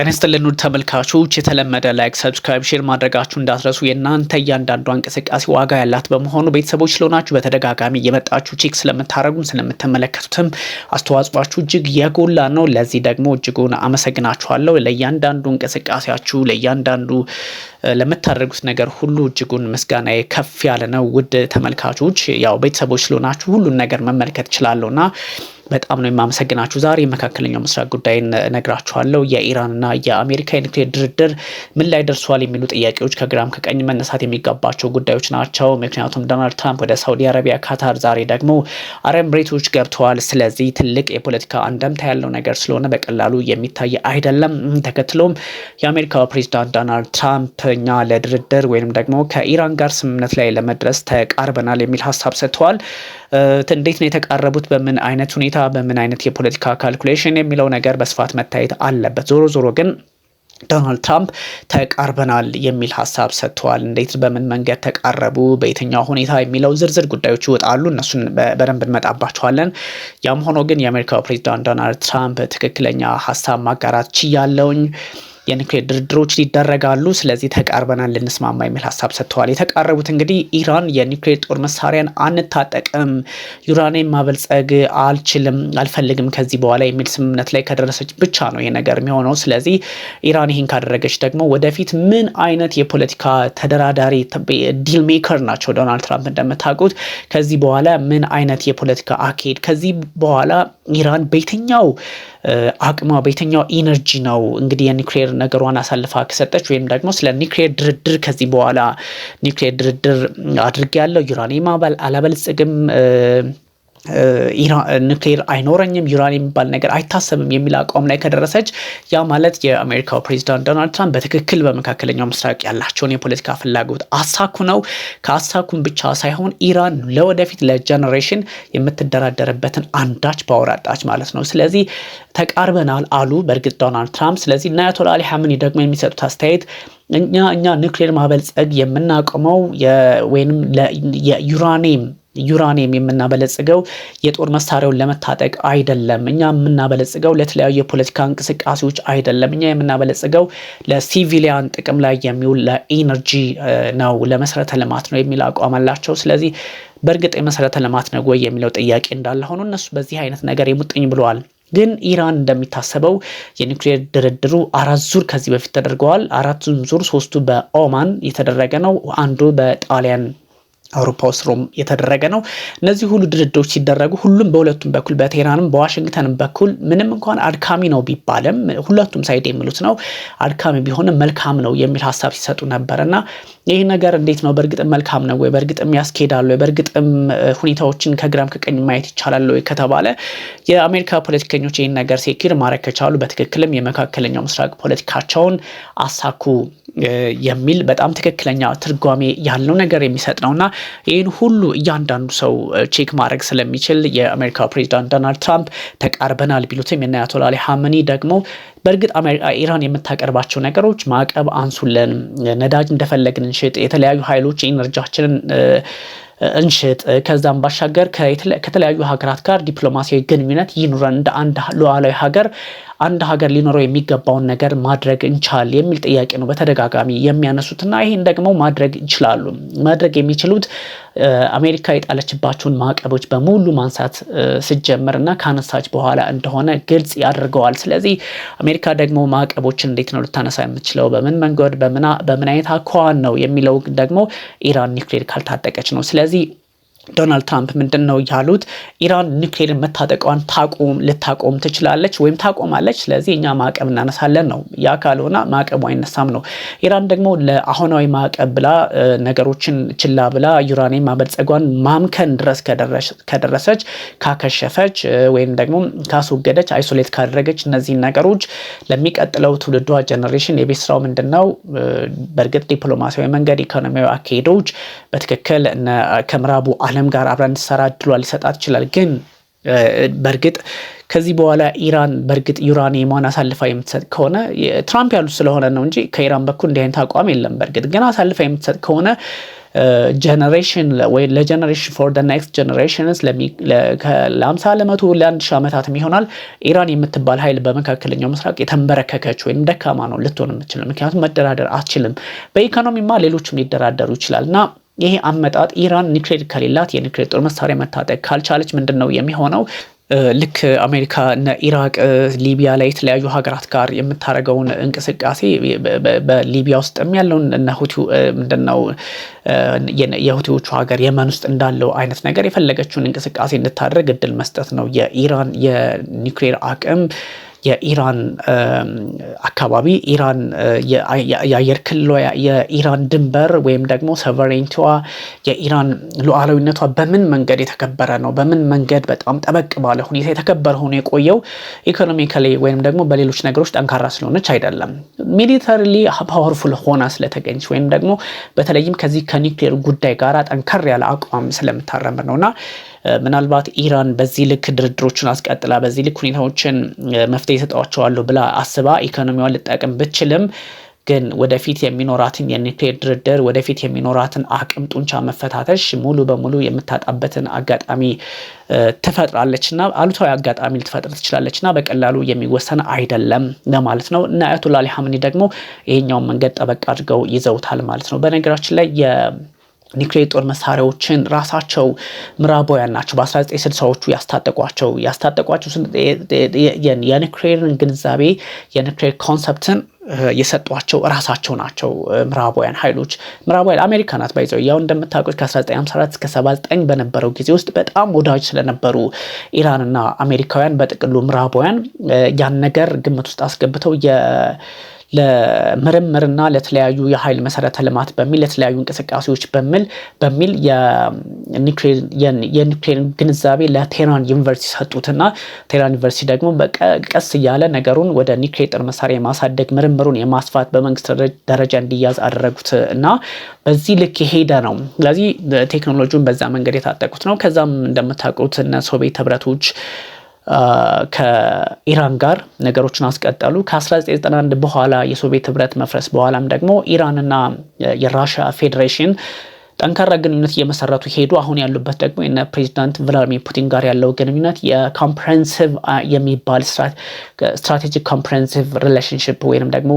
ጤና ይስጥልን ተመልካቾች የተለመደ ላይክ ሰብስክራይብ ሼር ማድረጋችሁ እንዳትረሱ የእናንተ እያንዳንዷ እንቅስቃሴ ዋጋ ያላት በመሆኑ ቤተሰቦች ስለሆናችሁ በተደጋጋሚ እየመጣችሁ ቼክ ስለምታረጉም ስለምትመለከቱትም አስተዋጽኦአችሁ እጅግ የጎላ ነው። ለዚህ ደግሞ እጅጉን አመሰግናችኋለሁ። ለእያንዳንዱ እንቅስቃሴያችሁ ለእያንዳንዱ ለምታደርጉት ነገር ሁሉ እጅጉን ምስጋናዬ ከፍ ያለ ነው። ውድ ተመልካቾች ያው ቤተሰቦች ስለሆናችሁ ሁሉን ነገር መመልከት እችላለሁና በጣም ነው የማመሰግናችሁ። ዛሬ መካከለኛው ምስራቅ ጉዳይን ነግራችኋለሁ። የኢራንና የአሜሪካ የኒውክሌር ድርድር ምን ላይ ደርሷል የሚሉ ጥያቄዎች ከግራም ከቀኝ መነሳት የሚገባቸው ጉዳዮች ናቸው። ምክንያቱም ዶናልድ ትራምፕ ወደ ሳውዲ አረቢያ፣ ካታር፣ ዛሬ ደግሞ አረብ ኤሚሬቶች ገብተዋል። ስለዚህ ትልቅ የፖለቲካ አንደምታ ያለው ነገር ስለሆነ በቀላሉ የሚታይ አይደለም። ተከትሎም የአሜሪካው ፕሬዝዳንት ዶናልድ ትራምፕ እኛ ለድርድር ወይንም ደግሞ ከኢራን ጋር ስምምነት ላይ ለመድረስ ተቃርበናል የሚል ሀሳብ ሰጥተዋል። እንዴት ነው የተቃረቡት? በምን አይነት ሁኔታ በምን አይነት የፖለቲካ ካልኩሌሽን የሚለው ነገር በስፋት መታየት አለበት። ዞሮ ግን ዶናልድ ትራምፕ ተቃርበናል የሚል ሀሳብ ሰጥተዋል። እንዴት በምን መንገድ ተቃረቡ፣ በየትኛው ሁኔታ የሚለው ዝርዝር ጉዳዮች ይወጣሉ። እነሱን በደንብ እንመጣባቸዋለን። ያም ሆኖ ግን የአሜሪካው ፕሬዝዳንት ዶናልድ ትራምፕ ትክክለኛ ሀሳብ ማጋራት ችያለውኝ፣ የኒውክሌር ድርድሮች ይደረጋሉ፣ ስለዚህ ተቃርበናል ልንስማማ የሚል ሀሳብ ሰጥተዋል። የተቃረቡት እንግዲህ ኢራን የኒውክሌር ጦር መሳሪያን አንታጠቅም፣ ዩራኒየም ማበልጸግ አልፈልግም ከዚህ በኋላ የሚል ስምምነት ላይ ከደረሰች ብቻ ነው ይሄ ነገር የሚሆነው። ስለዚህ ኢራን ይህን ካደረገች ደግሞ ወደፊት ምን አይነት የፖለቲካ ተደራዳሪ ዲል ሜከር ናቸው ዶናልድ ትራምፕ እንደምታውቁት። ከዚህ በኋላ ምን አይነት የፖለቲካ አካሄድ ከዚህ በኋላ ኢራን በየትኛው አቅማ በየትኛው ኢነርጂ ነው እንግዲህ የኒውክሌር ነገሯን አሳልፋ ከሰጠች ወይም ደግሞ ስለ ኒውክሌር ድርድር ከዚህ በኋላ ኒውክሌር ድርድር አድርጌያለሁ፣ ዩራኒየም አላበልጽግም፣ ኒውክሌር አይኖረኝም፣ ዩራኒየም የሚባል ነገር አይታሰብም የሚል አቋም ላይ ከደረሰች ያ ማለት የአሜሪካው ፕሬዝዳንት ዶናልድ ትራምፕ በትክክል በመካከለኛው ምስራቅ ያላቸውን የፖለቲካ ፍላጎት አሳኩ ነው። ከአሳኩም ብቻ ሳይሆን ኢራን ለወደፊት ለጀነሬሽን የምትደራደርበትን አንዳች ፓወር አጣች ማለት ነው። ስለዚህ ተቃርበናል አሉ በእርግጥ ዶናልድ ትራምፕ። ስለዚህ አያቶላ አሊ ሀመኒ ደግሞ የሚሰጡት አስተያየት እኛ ኒውክሌር ማበልጸግ የምናቆመው ወይንም ዩራኒየም የምናበለጽገው የጦር መሳሪያውን ለመታጠቅ አይደለም። እኛ የምናበለጽገው ለተለያዩ የፖለቲካ እንቅስቃሴዎች አይደለም። እኛ የምናበለጽገው ለሲቪሊያን ጥቅም ላይ የሚውል ለኢነርጂ ነው፣ ለመሰረተ ልማት ነው የሚል አቋም አላቸው። ስለዚህ በእርግጥ የመሰረተ ልማት ነው ወይ የሚለው ጥያቄ እንዳለ ሆኖ እነሱ በዚህ አይነት ነገር የሙጥኝ ብለዋል። ግን ኢራን እንደሚታሰበው የኒውክሌር ድርድሩ 4 ዙር ከዚህ በፊት ተደርገዋል። 4 ዙር 3ቱ በኦማን የተደረገ ነው፣ አንዱ በጣሊያን አውሮፓ ውስጥ ሮም የተደረገ ነው። እነዚህ ሁሉ ድርድሮች ሲደረጉ ሁሉም በሁለቱም በኩል በቴህራንም በዋሽንግተንም በኩል ምንም እንኳን አድካሚ ነው ቢባልም ሁለቱም ሳይድ የሚሉት ነው አድካሚ ቢሆንም መልካም ነው የሚል ሀሳብ ሲሰጡ ነበርና ይህ ነገር እንዴት ነው በእርግጥም መልካም ነው ወይ በእርግጥም ያስኬዳል ወይ በእርግጥም ሁኔታዎችን ከግራም ከቀኝ ማየት ይቻላል ወይ ከተባለ የአሜሪካ ፖለቲከኞች ይህን ነገር ሴኪር ማድረግ ከቻሉ በትክክልም የመካከለኛው ምስራቅ ፖለቲካቸውን አሳኩ የሚል በጣም ትክክለኛ ትርጓሜ ያለው ነገር የሚሰጥ ነውና ይህን ሁሉ እያንዳንዱ ሰው ቼክ ማድረግ ስለሚችል የአሜሪካው ፕሬዝዳንት ዶናልድ ትራምፕ ተቃርበናል ቢሉትም የአያቶላ አሊ ሀመኒ ደግሞ በእርግጥ ኢራን የምታቀርባቸው ነገሮች ማዕቀብ አንሱልን፣ ነዳጅ እንደፈለግን እንሽጥ፣ የተለያዩ ኃይሎች ኢነርጂያችንን እንሽጥ፣ ከዛም ባሻገር ከተለያዩ ሀገራት ጋር ዲፕሎማሲያዊ ግንኙነት ይኑረን፣ እንደ አንድ ሉዓላዊ ሀገር አንድ ሀገር ሊኖረው የሚገባውን ነገር ማድረግ እንቻል የሚል ጥያቄ ነው በተደጋጋሚ የሚያነሱትና ይህን ደግሞ ማድረግ ይችላሉ። ማድረግ የሚችሉት አሜሪካ የጣለችባቸውን ማዕቀቦች በሙሉ ማንሳት ስትጀምርና ካነሳች በኋላ እንደሆነ ግልጽ ያደርገዋል። ስለዚህ አሜሪካ ደግሞ ማዕቀቦችን እንዴት ነው ልታነሳ የምትችለው፣ በምን መንገድ በምን አይነት አኳኋን ነው የሚለው ደግሞ ኢራን ኒውክሌር ካልታጠቀች ነው። ስለዚህ ዶናልድ ትራምፕ ምንድን ነው ያሉት? ኢራን ኒውክሌር መታጠቋን ልታቆም ትችላለች ወይም ታቆማለች፣ ስለዚህ እኛ ማዕቀብ እናነሳለን ነው። ያ ካልሆነ ማዕቀቡ አይነሳም ነው። ኢራን ደግሞ ለአሁናዊ ማዕቀብ ብላ ነገሮችን ችላ ብላ ዩራኒየም ማበልጸጓን ማምከን ድረስ ከደረሰች ካከሸፈች ወይም ደግሞ ካስወገደች አይሶሌት ካደረገች እነዚህን ነገሮች ለሚቀጥለው ትውልዷ ጀነሬሽን የቤት ስራው ምንድነው? በእርግጥ ዲፕሎማሲያዊ መንገድ ኢኮኖሚያዊ አካሄዶች በትክክል ከምዕራቡ ዓለም ጋር አብረን እንድትሰራ እድሏ ሊሰጣት ይችላል። ግን በእርግጥ ከዚህ በኋላ ኢራን በእርግጥ ዩራኒየሟን አሳልፋ የምትሰጥ ከሆነ ትራምፕ ያሉት ስለሆነ ነው እንጂ ከኢራን በኩል እንዲህ አይነት አቋም የለም። በእርግጥ ግን አሳልፋ የምትሰጥ ከሆነ ጀነሬሽን ወይ ለጀነሬሽን ፎር ዘ ኔክስት ጀነሬሽንስ ለ50 ለመቶ ለ1000 ዓመታትም ይሆናል ኢራን የምትባል ኃይል በመካከለኛው ምስራቅ የተንበረከከች ወይም ደካማ ነው ልትሆን የምትችለው። ምክንያቱም መደራደር አትችልም። በኢኮኖሚማ ሌሎችም ሊደራደሩ ይችላልና ይሄ አመጣጥ ኢራን ኒውክሌር ከሌላት የኒውክሌር ጦር መሳሪያ መታጠቅ ካልቻለች ምንድነው የሚሆነው? ልክ አሜሪካ ኢራቅ፣ ሊቢያ ላይ የተለያዩ ሀገራት ጋር የምታደርገውን እንቅስቃሴ በሊቢያ ውስጥም ያለውን እነ ሁቲ ምንድነው የሁቲዎቹ ሀገር የመን ውስጥ እንዳለው አይነት ነገር የፈለገችውን እንቅስቃሴ እንድታደርግ እድል መስጠት ነው። የኢራን የኒውክሌር አቅም የኢራን አካባቢ ኢራን የአየር ክልሏ የኢራን ድንበር ወይም ደግሞ ሶቨሬንቲዋ የኢራን ሉዓላዊነቷ በምን መንገድ የተከበረ ነው? በምን መንገድ በጣም ጠበቅ ባለ ሁኔታ የተከበረ ሆኖ የቆየው ኢኮኖሚካሊ ወይም ደግሞ በሌሎች ነገሮች ጠንካራ ስለሆነች አይደለም። ሚሊተሪሊ ፓወርፉል ሆና ስለተገኘች ወይም ደግሞ በተለይም ከዚህ ከኒውክሌር ጉዳይ ጋር ጠንከር ያለ አቋም ስለምታራምድ ነውና ምናልባት ኢራን በዚህ ልክ ድርድሮችን አስቀጥላ በዚህ ልክ ሁኔታዎችን መፍትሄ ይሰጣቸዋለሁ ብላ አስባ ኢኮኖሚዋን ልጠቅም ብችልም ግን ወደፊት የሚኖራትን የኒውክሌር ድርድር ወደፊት የሚኖራትን አቅም ጡንቻ መፈታተሽ ሙሉ በሙሉ የምታጣበትን አጋጣሚ ትፈጥራለችና አሉታዊ አጋጣሚ ልትፈጥር ትችላለችና በቀላሉ የሚወሰን አይደለም ለማለት ነው። እና አያቶላ አሊ ኻሜኒ ደግሞ ይሄኛውን መንገድ ጠበቅ አድርገው ይዘውታል ማለት ነው። በነገራችን ላይ ኒውክሌር ጦር መሳሪያዎችን ራሳቸው ምዕራባውያን ናቸው በ1960ዎቹ ያስታጠቋቸው የኒውክሌርን ግንዛቤ የኒውክሌር ኮንሰፕትን የሰጧቸው ራሳቸው ናቸው ምዕራባውያን ኃይሎች። ምዕራባውያን አሜሪካ ናት ባይዘው ያው እንደምታውቁት ከ1954 እስከ 79 በነበረው ጊዜ ውስጥ በጣም ወዳጅ ስለነበሩ ኢራንና አሜሪካውያን በጥቅሉ ምዕራባውያን ያን ነገር ግምት ውስጥ አስገብተው ለምርምርና ለተለያዩ የኃይል መሰረተ ልማት በሚል ለተለያዩ እንቅስቃሴዎች በሚል የኒውክሌር ግንዛቤ ለቴህራን ዩኒቨርሲቲ ሰጡትና ቴህራን ዩኒቨርሲቲ ደግሞ በቀስ እያለ ነገሩን ወደ ኒውክሌር ጦር መሳሪያ የማሳደግ ምርምሩን የማስፋት በመንግስት ደረጃ እንዲያዝ አደረጉት እና በዚህ ልክ የሄደ ነው። ስለዚህ ቴክኖሎጂውን በዛ መንገድ የታጠቁት ነው። ከዛም እንደምታውቁት እነ ሶቪየት ህብረቶች ከኢራን ጋር ነገሮችን አስቀጠሉ። ከ1991 በኋላ የሶቪየት ህብረት መፍረስ በኋላም ደግሞ ኢራንና የራሽያ ፌዴሬሽን ጠንካራ ግንኙነት እየመሰረቱ ሄዱ። አሁን ያሉበት ደግሞ የነ ፕሬዚዳንት ቭላድሚር ፑቲን ጋር ያለው ግንኙነት የኮምፕሬሄንሲቭ የሚባል ስትራቴጂክ ኮምፕሬሄንሲቭ ሪሌሽንሺፕ ወይንም ደግሞ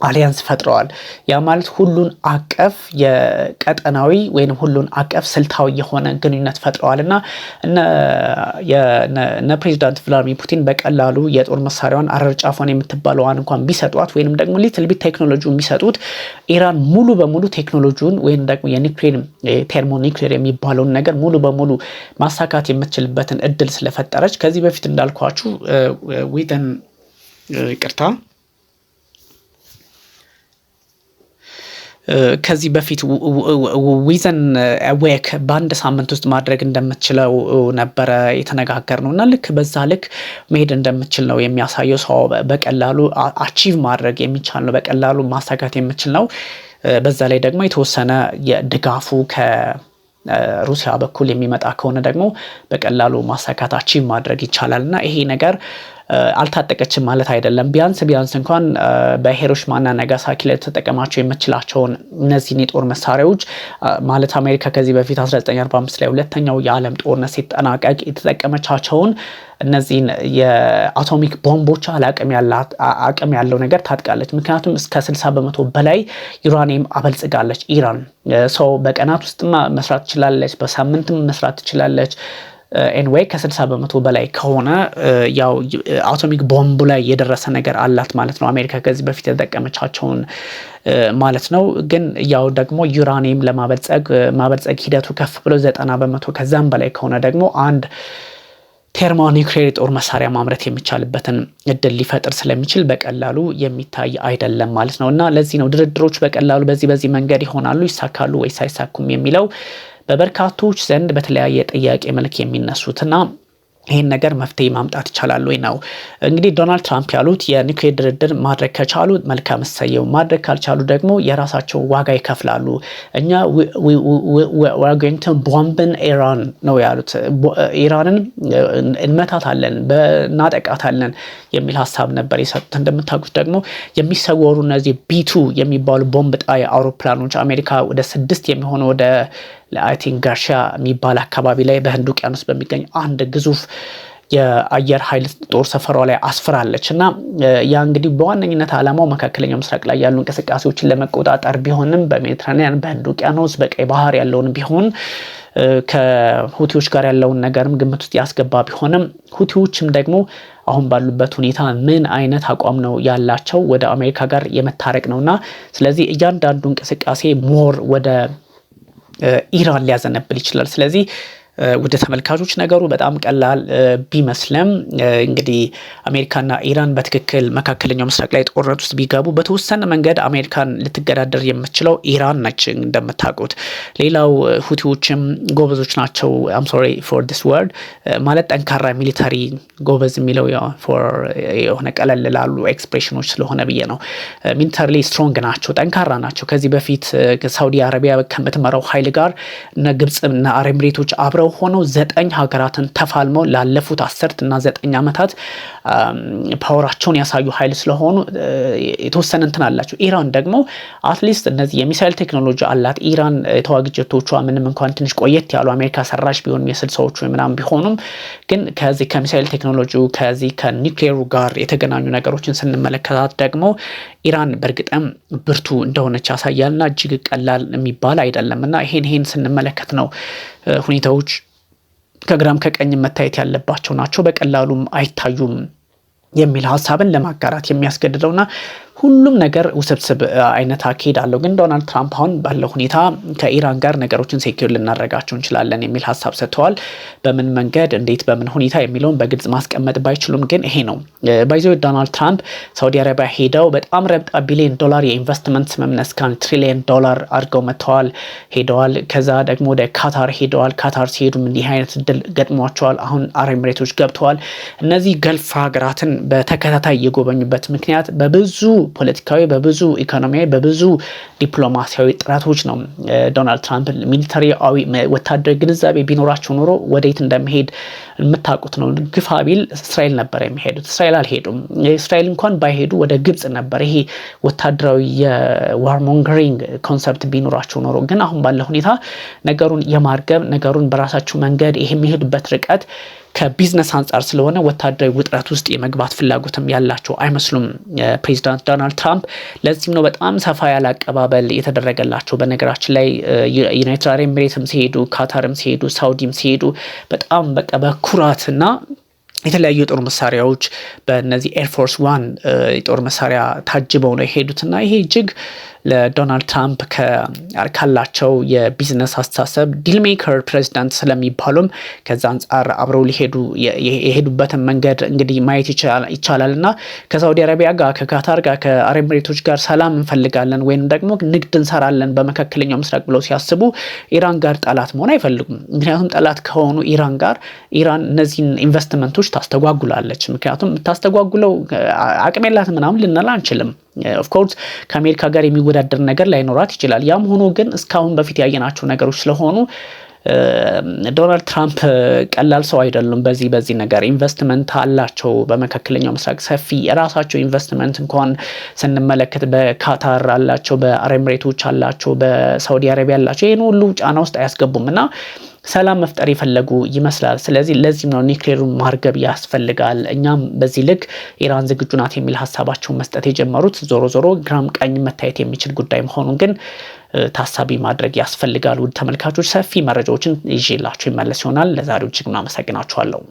አሊያንስ ፈጥረዋል። ያ ማለት ሁሉን አቀፍ የቀጠናዊ ወይም ሁሉን አቀፍ ስልታዊ የሆነ ግንኙነት ፈጥረዋልና እነ ፕሬዚዳንት ቭላድሚር ፑቲን በቀላሉ የጦር መሳሪያዋን አረርጫፏን የምትባለዋን እንኳን ቢሰጧት ወይንም ደግሞ ሊትል ቢት ቴክኖሎጂውን ቢሰጡት ኢራን ሙሉ በሙሉ ቴክኖሎጂውን ወይንም ደግሞ የኒውክሌር ቴርሞኒውክሌር የሚባለውን ነገር ሙሉ በሙሉ ማሳካት የምትችልበትን እድል ስለፈጠረች ከዚህ በፊት እንዳልኳችሁ ከዚህ በፊት ዊዘን ዌክ በአንድ ሳምንት ውስጥ ማድረግ እንደምትችለው ነበረ የተነጋገርነው እና ልክ በዛ ልክ መሄድ እንደምትችል ነው የሚያሳየው። ሰው በቀላሉ አቺቭ ማድረግ የሚቻል ነው፣ በቀላሉ ማሳካት የሚችል ነው። በዛ ላይ ደግሞ የተወሰነ የድጋፉ ከሩሲያ በኩል የሚመጣ ከሆነ ደግሞ በቀላሉ ማሳካት አቺቭ ማድረግ ይቻላልና ይሄ ነገር አልታጠቀችም ማለት አይደለም። ቢያንስ እንኳን በሂሮሺማና ናጋሳኪ ላይ ተጠቀማቸው የምትችላቸውን እነዚህን የጦር መሳሪያዎች ማለት አሜሪካ ከዚህ በፊት 1945 ላይ ሁለተኛው የዓለም ጦርነት ሲጠናቀቅ የተጠቀመቻቸውን እነዚህን የአቶሚክ ቦምቦች አቅም ያለው ነገር ታጥቃለች። ምክንያቱም እስከ 60% በላይ ዩራኒየም አበልጽጋለች ኢራን። ሰው በቀናት ውስጥ መስራት ትችላለች፣ በሳምንትም መስራት ትችላለች። ኤንዌይ ከ60% በላይ ከሆነ ያው አቶሚክ ቦምቡ ላይ የደረሰ ነገር አላት ማለት ነው። አሜሪካ ከዚህ በፊት የተጠቀመቻቸውን ማለት ነው። ግን ያው ደግሞ ዩራኒየም ለማበልጸግ ሂደቱ ከፍ ብሎ 90% ከዛም በላይ ከሆነ ደግሞ አንድ ቴርሞኒውክሌር ጦር መሳሪያ ማምረት የሚቻልበትን እድል ሊፈጥር ስለሚችል በቀላሉ የሚታይ አይደለም ማለት ነው። እና ለዚህ ነው ድርድሮች በቀላሉ በዚህ መንገድ ይሆናሉ ይሳካሉ ወይስ አይሳኩም የሚለው በበርካቶች ዘንድ በተለያየ ጥያቄ መልክ የሚነሱትና ይህን ነገር መፍትሄ ማምጣት ይቻላል ወይ ነው እንግዲህ ዶናልድ ትራምፕ ያሉት። የኒውክሌር ድርድር ማድረግ ከቻሉ መልካም እሰየው፣ ማድረግ ካልቻሉ ደግሞ የራሳቸው ዋጋ ይከፍላሉ። እኛ ዋጋንተን ቦምብን ኢራን ነው ያሉት። ኢራንን እንመታታለን፣ እናጠቃታለን የሚል ሀሳብ ነበር የሰጡት። እንደምታውቁት ደግሞ የሚሰወሩ እነዚህ ቢቱ የሚባሉ ቦምብ ጣይ አውሮፕላኖች አሜሪካ ወደ 6 የሚሆኑ ወደ አይ ቲንክ ጋርሺያ የሚባል አካባቢ ላይ በህንድ ውቅያኖስ በሚገኝ አንድ ግዙፍ የአየር ኃይል ጦር ሰፈሯ ላይ አስፍራለች እና ያ እንግዲህ በዋነኝነት ዓላማው መካከለኛው ምስራቅ ላይ ያሉ እንቅስቃሴዎችን ለመቆጣጠር ቢሆንም በሜዲትራኒያን በህንድ ውቅያኖስ በቀይ ባህር ያለውን ቢሆን ከሁቲዎች ጋር ያለውን ነገርም ግምት ውስጥ ያስገባ ቢሆንም ሁቲዎችም ደግሞ አሁን ባሉበት ሁኔታ ምን አይነት አቋም ነው ያላቸው? ወደ አሜሪካ ጋር የመታረቅ ነውና ስለዚህ እያንዳንዱ እንቅስቃሴ ሞር ወደ ኢራን ሊያዘነብል ይችላል። ስለዚህ ወደ ተመልካቾች ነገሩ በጣም ቀላል ቢመስልም እንግዲህ አሜሪካና ኢራን በትክክል መካከለኛው ምስራቅ ላይ ጦርነት ውስጥ ቢገቡ በተወሰነ መንገድ አሜሪካን ልትገዳደር የምትችለው ኢራን ነች እንደምታውቁት። ሌላው ሁቲዎችም ጎበዞች ናቸው። አም ሶሪ ፎር ዲስ ወርድ ማለት ጠንካራ ሚሊታሪ ጎበዝ የሚለው የሆነ ቀለል ላሉ ኤክስፕሬሽኖች ስለሆነ ብዬ ነው። ሚሊታሪ ስትሮንግ ናቸው፣ ጠንካራ ናቸው። ከዚህ በፊት ሳውዲ አረቢያ ከምትመራው ኃይል ጋር እነ ግብጽና አረብ ኤሚሬቶች አብረው ሆነው 9 ሀገራትን ተፋልመው ላለፉት 10 እና 9 ዓመታት ፓወራቸውን ያሳዩ ኃይል ስለሆኑ የተወሰነ እንትን አላቸው። ኢራን ደግሞ አትሊስት እነዚህ የሚሳኤል ቴክኖሎጂ አላት። ኢራን ተዋጊ ጀቶቿ ምንም እንኳን ትንሽ ቆየት ያሉ አሜሪካ ሰራሽ ቢሆንም የ60ዎቹ ምናምን ቢሆኑም ግን ከዚህ ከሚሳኤል ቴክኖሎጂው ከዚህ ከኒውክሌሩ ጋር የተገናኙ ነገሮችን ስንመለከታት ደግሞ ኢራን በእርግጥም ብርቱ እንደሆነች ያሳያልና እጅግ ቀላል የሚባል አይደለምና ይሄን ስንመለከት ነው ሁኔታዎች ከግራም ከቀኝ መታየት ያለባቸው ናቸው፣ በቀላሉም አይታዩም የሚል ሀሳብን ለማጋራት የሚያስገድደውና ሁሉም ነገር ውስብስብ አይነት አካሄድ አለው። ግን ዶናልድ ትራምፕ አሁን ባለው ሁኔታ ከኢራን ጋር ነገሮችን ሴኩር ልናደርጋቸው እንችላለን የሚል ሀሳብ ሰጥተዋል። በምን መንገድ እንዴት በምን ሁኔታ የሚለውን በግልጽ ማስቀመጥ ባይችሉም ግን ይሄ ነው ባይዘው ዶናልድ ትራምፕ ሳውዲ አረቢያ ሄደው በጣም ረብጣ $1 ቢሊዮን የኢንቨስትመንት ስምምነት እስከ $1 ትሪሊየን አድርገው መጥተዋል ሄደዋል። ከዛ ደግሞ ወደ ካታር ሄደዋል። ካታር ሲሄዱም እንዲህ አይነት እድል ገጥሟቸዋል። አሁን አረብ ኤሚሬቶች ገብተዋል። እነዚህ ገልፍ ሀገራትን በተከታታይ የጎበኙበት ምክንያት በብዙ ፖለቲካዊ በብዙ ኢኮኖሚያዊ በብዙ ዲፕሎማሲያዊ ጥረቶች ነው። ዶናልድ ትራምፕ ሚሊታሪያዊ ወታደራዊ ግንዛቤ ቢኖራቸው ኖሮ ወዴት እንደሚሄድ የምታውቁት ነው። ግፋ ቢል እስራኤል ነበር የሚሄዱት። እስራኤል አልሄዱም። እስራኤል እንኳን ባይሄዱ ወደ ግብጽ ነበር። ይሄ ወታደራዊ የዋርሞንገሪንግ ኮንሰፕት ቢኖራቸው ኖሮ ግን አሁን ባለው ሁኔታ ነገሩን የማርገብ ነገሩን በራሳቸው መንገድ ይሄ የሚሄዱበት ርቀት ከቢዝነስ አንጻር ስለሆነ ወታደራዊ ውጥረት ውስጥ የመግባት ፍላጎትም ያላቸው አይመስሉም ፕሬዚዳንት ዶናልድ ትራምፕ። ለዚህም ነው በጣም ሰፋ ያለ አቀባበል የተደረገላቸው። በነገራችን ላይ ዩናይትድ አረብ ኤሚሬትም ሲሄዱ፣ ካታርም ሲሄዱ፣ ሳውዲም ሲሄዱ በጣም በቃ በኩራትና የተለያዩ የጦር መሳሪያዎች በእነዚህ ኤርፎርስ 1 የጦር መሳሪያ ታጅበው ነው የሄዱትና ይሄ እጅግ ለዶናልድ ትራምፕ ካላቸው የቢዝነስ አስተሳሰብ ዲልሜከር ፕሬዚዳንት ስለሚባሉም ከዛ አንጻር አብረው ሊሄዱ የሄዱበትን መንገድ እንግዲህ ማየት ይቻላልና ከሳውዲ አረቢያ ጋር ከካታር ጋር ከአረብ ኤሚሬቶች ጋር ሰላም እንፈልጋለን ወይንም ደግሞ ንግድ እንሰራለን በመካከለኛው ምስራቅ ብለው ሲያስቡ ኢራን ጋር ጠላት መሆን አይፈልጉም። ምክንያቱም ጠላት ከሆኑ ኢራን እነዚህን ኢንቨስትመንቶች ታስተጓጉላለች። ምክንያቱም ታስተጓጉለው አቅም የላትም ምናምን ልንል አንችልም። ኦፍ ኮርስ ከአሜሪካ ጋር የሚወዳደር ነገር ላይኖራት ይችላል። ያም ሆኖ ግን እስካሁን በፊት ያየናቸው ነገሮች ስለሆኑ ዶናልድ ትራምፕ ቀላል ሰው አይደሉም። በዚህ ነገር ኢንቨስትመንት አላቸው። በመካከለኛው ምስራቅ ሰፊ የራሳቸው ኢንቨስትመንት እንኳን ስንመለከት በካታር አላቸው፣ በአረብ ኤሚሬቶች አላቸው፣ በሳውዲ አረቢያ አላቸው። ይህን ሁሉ ጫና ውስጥ አያስገቡም እና ሰላም መፍጠር የፈለጉ ይመስላል። ስለዚህ ለዚህም ነው ኒውክሌሩን ማርገብ ያስፈልጋል፣ እኛም በዚህ ልክ ኢራን ዝግጁ ናት የሚል ሀሳባቸውን መስጠት የጀመሩት። ዞሮ ግራም ቀኝ መታየት የሚችል ጉዳይ መሆኑን ግን ታሳቢ ማድረግ ያስፈልጋል። ውድ ተመልካቾች ሰፊ መረጃዎችን ይዤላችሁ ይመለስ ይሆናል። ለዛሬው እጅግ አመሰግናችኋለሁ።